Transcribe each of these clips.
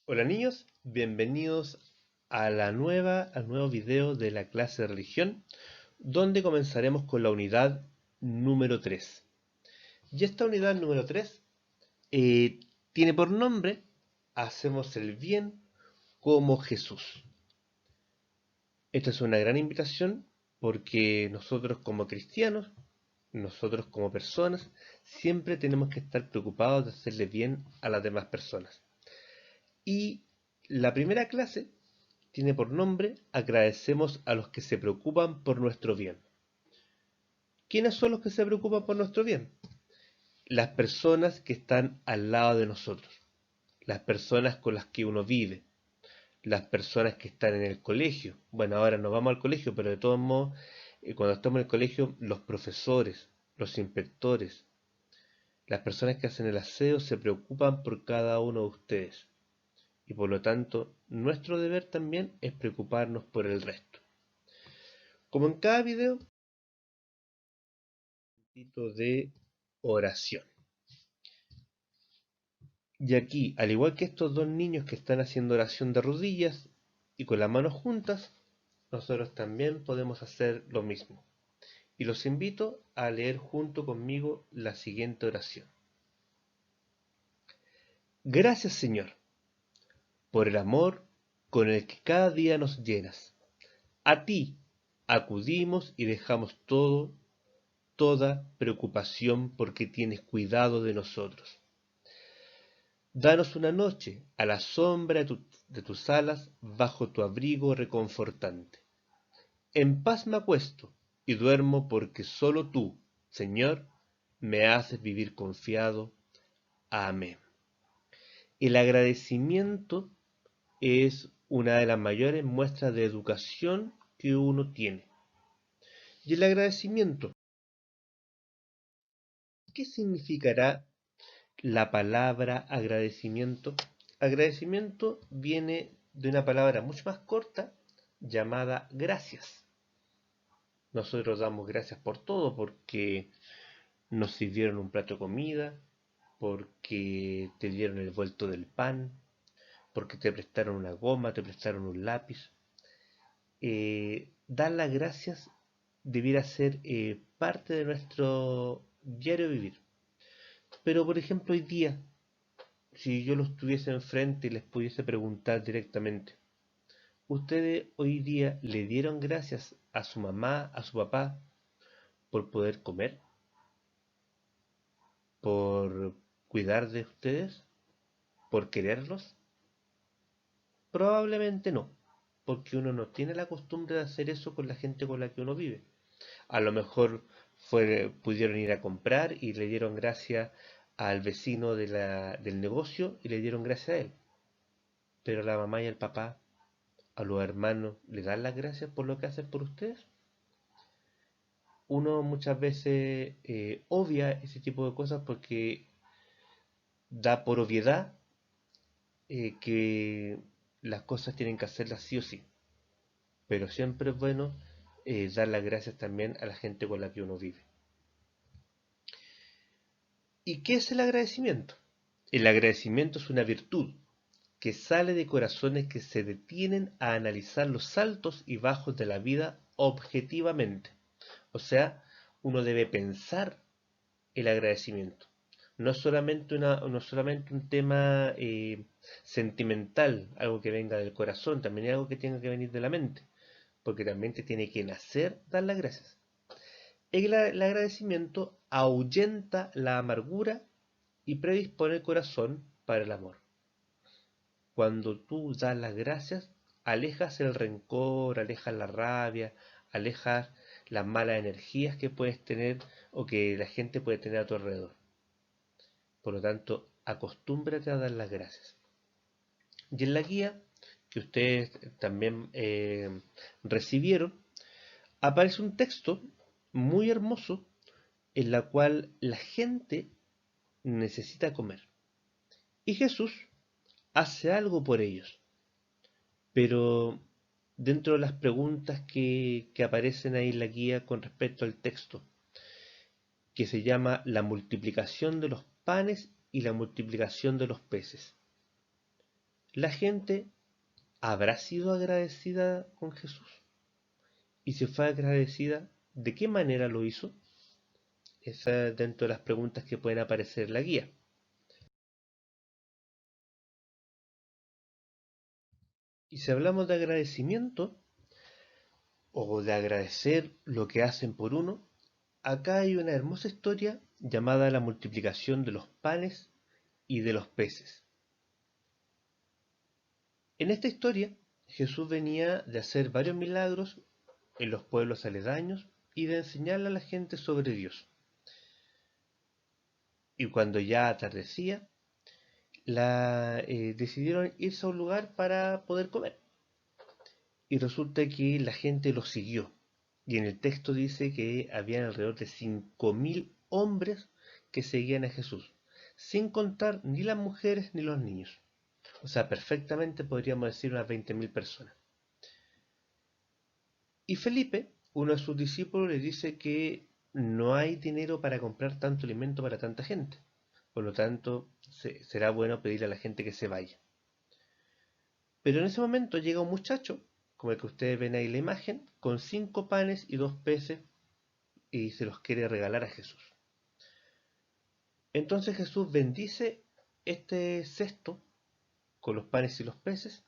Hola niños, bienvenidos al nuevo video de la clase de religión, donde comenzaremos con la unidad número 3. Y esta unidad número 3 tiene por nombre Hacemos el bien como Jesús. Esta es una gran invitación porque nosotros como cristianos, nosotros como personas, siempre tenemos que estar preocupados de hacerle bien a las demás personas. Y la primera clase tiene por nombre Agradecemos a los que se preocupan por nuestro bien. ¿Quiénes son los que se preocupan por nuestro bien? Las personas que están al lado de nosotros, las personas con las que uno vive, las personas que están en el colegio. Bueno, ahora no vamos al colegio, pero de todos modos, cuando estamos en el colegio, los profesores, los inspectores, las personas que hacen el aseo se preocupan por cada uno de ustedes. Y por lo tanto, nuestro deber también es preocuparnos por el resto. Como en cada video, de oración. Y aquí, al igual que estos dos niños que están haciendo oración de rodillas y con las manos juntas, nosotros también podemos hacer lo mismo. Y los invito a leer junto conmigo la siguiente oración. Gracias, Señor, por el amor con el que cada día nos llenas. A ti acudimos y dejamos toda preocupación porque tienes cuidado de nosotros. Danos una noche a la sombra de tus alas, bajo tu abrigo reconfortante. En paz me acuesto y duermo porque solo tú, Señor, me haces vivir confiado. Amén. El agradecimiento es una de las mayores muestras de educación que uno tiene. Y el agradecimiento, ¿qué significará la palabra agradecimiento? Agradecimiento viene de una palabra mucho más corta llamada gracias. Nosotros damos gracias por todo, porque nos sirvieron un plato de comida, porque te dieron el vuelto del pan, porque te prestaron una goma, te prestaron un lápiz. Dar las gracias debiera ser parte de nuestro diario vivir. Pero por ejemplo hoy día, si yo los tuviese enfrente y les pudiese preguntar directamente, ¿ustedes hoy día le dieron gracias a su mamá, a su papá, por poder comer? ¿Por cuidar de ustedes? ¿Por quererlos? Probablemente no, porque uno no tiene la costumbre de hacer eso con la gente con la que uno vive. A lo mejor pudieron ir a comprar y le dieron gracias al vecino del negocio y le dieron gracias a él. Pero la mamá y el papá, a los hermanos, ¿le dan las gracias por lo que hacen por ustedes? Uno muchas veces obvia ese tipo de cosas porque da por obviedad que las cosas tienen que hacerlas sí o sí. Pero siempre es bueno dar las gracias también a la gente con la que uno vive. ¿Y qué es el agradecimiento? El agradecimiento es una virtud que sale de corazones que se detienen a analizar los altos y bajos de la vida objetivamente. O sea, uno debe pensar el agradecimiento. No es solamente un tema sentimental, algo que venga del corazón, también es algo que tenga que venir de la mente, porque también te tiene que nacer dar las gracias. El agradecimiento ahuyenta la amargura y predispone el corazón para el amor. Cuando tú das las gracias, alejas el rencor, alejas la rabia, alejas las malas energías que puedes tener o que la gente puede tener a tu alrededor. Por lo tanto, acostúmbrate a dar las gracias. Y en la guía que ustedes también recibieron, aparece un texto muy hermoso en la cual la gente necesita comer. Y Jesús hace algo por ellos. Pero dentro de las preguntas que aparecen ahí en la guía con respecto al texto, que se llama la multiplicación de los panes y la multiplicación de los peces. la gente habrá sido agradecida con Jesús. Y si fue agradecida, ¿de qué manera lo hizo? Esa es dentro de las preguntas que pueden aparecer en la guía. Y si hablamos de agradecimiento, o de agradecer lo que hacen por uno, acá hay una hermosa historia llamada la multiplicación de los panes y de los peces. En esta historia, Jesús venía de hacer varios milagros en los pueblos aledaños y de enseñarle a la gente sobre Dios. Y cuando ya atardecía, decidieron irse a un lugar para poder comer. Y resulta que la gente lo siguió. Y en el texto dice que había alrededor de 5.000 hombres que seguían a Jesús, sin contar ni las mujeres ni los niños. O sea, perfectamente podríamos decir unas 20.000 personas. Y Felipe, uno de sus discípulos, le dice que no hay dinero para comprar tanto alimento para tanta gente. Por lo tanto, será bueno pedirle a la gente que se vaya. Pero en ese momento llega un muchacho, como el que ustedes ven ahí en la imagen, con 5 panes y 2 peces y se los quiere regalar a Jesús. Entonces Jesús bendice este cesto con los panes y los peces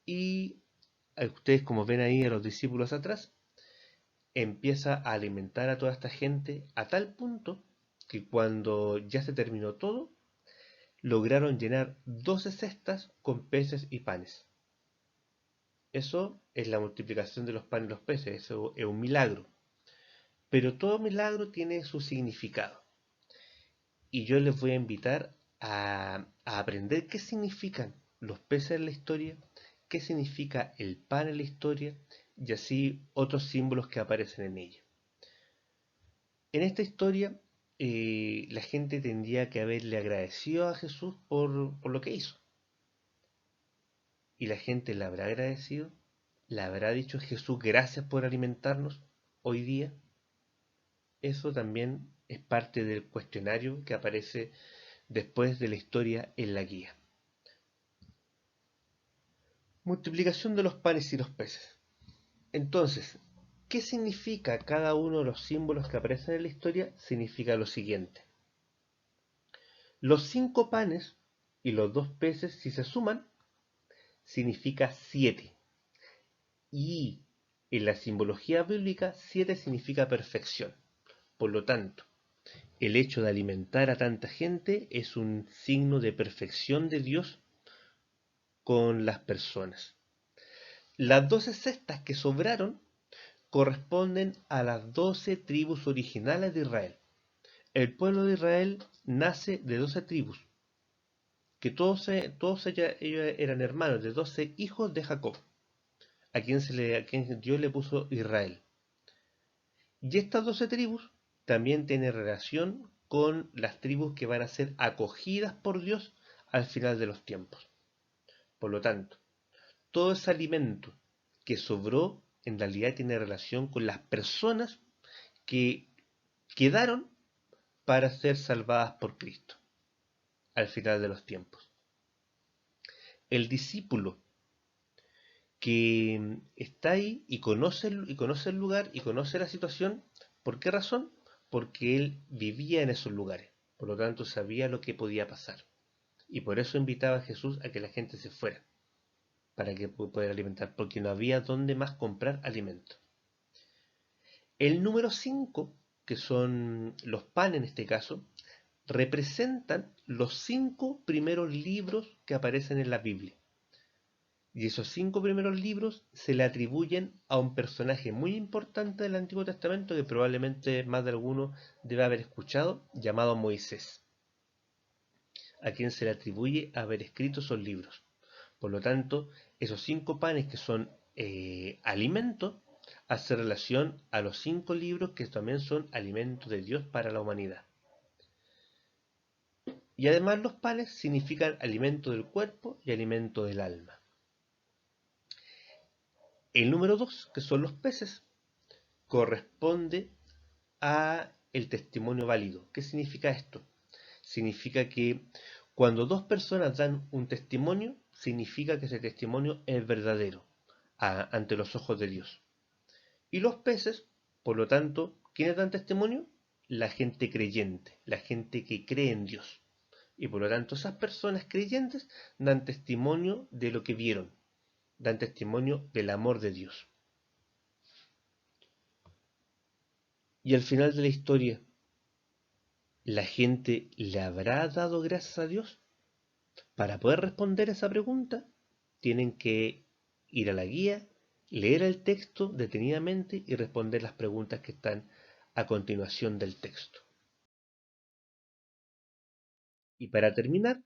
y ustedes como ven ahí a los discípulos atrás, empieza a alimentar a toda esta gente a tal punto que cuando ya se terminó todo, lograron llenar 12 cestas con peces y panes. Eso es la multiplicación de los panes y los peces, eso es un milagro. Pero todo milagro tiene su significado. Y yo les voy a invitar a aprender qué significan los peces en la historia, qué significa el pan en la historia y así otros símbolos que aparecen en ella. En esta historia, la gente tendría que haberle agradecido a Jesús por lo que hizo. Y la gente le habrá agradecido, le habrá dicho Jesús gracias por alimentarnos hoy día. Eso también es parte del cuestionario que aparece después de la historia en la guía. Multiplicación de los panes y los peces. Entonces, ¿qué significa cada uno de los símbolos que aparecen en la historia? Significa lo siguiente. Los 5 panes y los 2 peces, si se suman, significa 7. Y en la simbología bíblica, 7 significa perfección. Por lo tanto, el hecho de alimentar a tanta gente es un signo de perfección de Dios con las personas. Las 12 cestas que sobraron corresponden a las 12 tribus originales de Israel. El pueblo de Israel nace de 12 tribus, que todos ellos eran hermanos de 12 hijos de Jacob, a quien Dios le puso Israel. Y estas 12 tribus también tienen relación con las tribus que van a ser acogidas por Dios al final de los tiempos. Por lo tanto, todo ese alimento que sobró en realidad tiene relación con las personas que quedaron para ser salvadas por Cristo al final de los tiempos. El discípulo que está ahí y conoce el lugar y conoce la situación, ¿por qué razón? Porque él vivía en esos lugares, por lo tanto sabía lo que podía pasar. Y por eso invitaba a Jesús a que la gente se fuera, para que pudiera alimentar, porque no había dónde más comprar alimento. El número 5, que son los panes en este caso, representan los 5 primeros libros que aparecen en la Biblia. Y esos 5 primeros libros se le atribuyen a un personaje muy importante del Antiguo Testamento que probablemente más de alguno debe haber escuchado, llamado Moisés, a quien se le atribuye haber escrito esos libros. Por lo tanto, esos 5 panes que son alimentos, hace relación a los 5 libros que también son alimentos de Dios para la humanidad. Y además los panes significan alimento del cuerpo y alimento del alma. El número 2, que son los peces, corresponde a el testimonio válido. ¿Qué significa esto? Significa que cuando dos personas dan un testimonio, significa que ese testimonio es verdadero ante los ojos de Dios. Y los peces, por lo tanto, ¿quiénes dan testimonio? La gente creyente, la gente que cree en Dios. Y por lo tanto, esas personas creyentes dan testimonio de lo que vieron, dan testimonio del amor de Dios. Y al final de la historia, ¿la gente le habrá dado gracias a Dios? Para poder responder esa pregunta, tienen que ir a la guía, leer el texto detenidamente y responder las preguntas que están a continuación del texto. Y para terminar,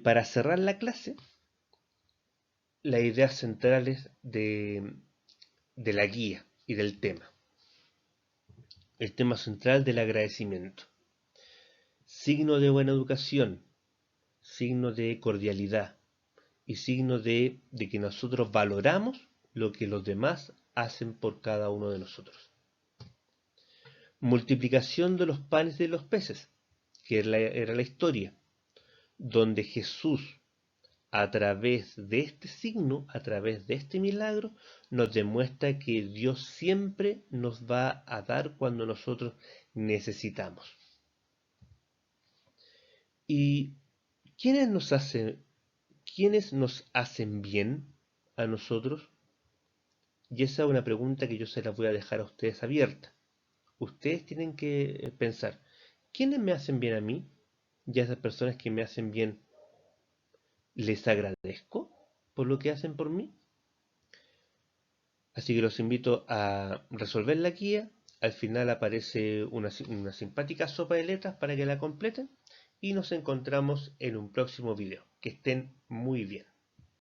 para cerrar la clase, las ideas centrales de la guía y del tema. El tema central del agradecimiento. Signo de buena educación, signo de cordialidad y signo de que nosotros valoramos lo que los demás hacen por cada uno de nosotros. Multiplicación de los panes y de los peces, que era la historia, donde Jesús, a través de este signo, a través de este milagro, nos demuestra que Dios siempre nos va a dar cuando nosotros necesitamos. ¿Y quiénes nos hacen bien a nosotros? Y esa es una pregunta que yo se las voy a dejar a ustedes abierta. Ustedes tienen que pensar, ¿quiénes me hacen bien a mí? Y a esas personas que me hacen bien, ¿les agradezco por lo que hacen por mí? Así que los invito a resolver la guía. Al final aparece una simpática sopa de letras para que la completen. Y nos encontramos en un próximo video. Que estén muy bien.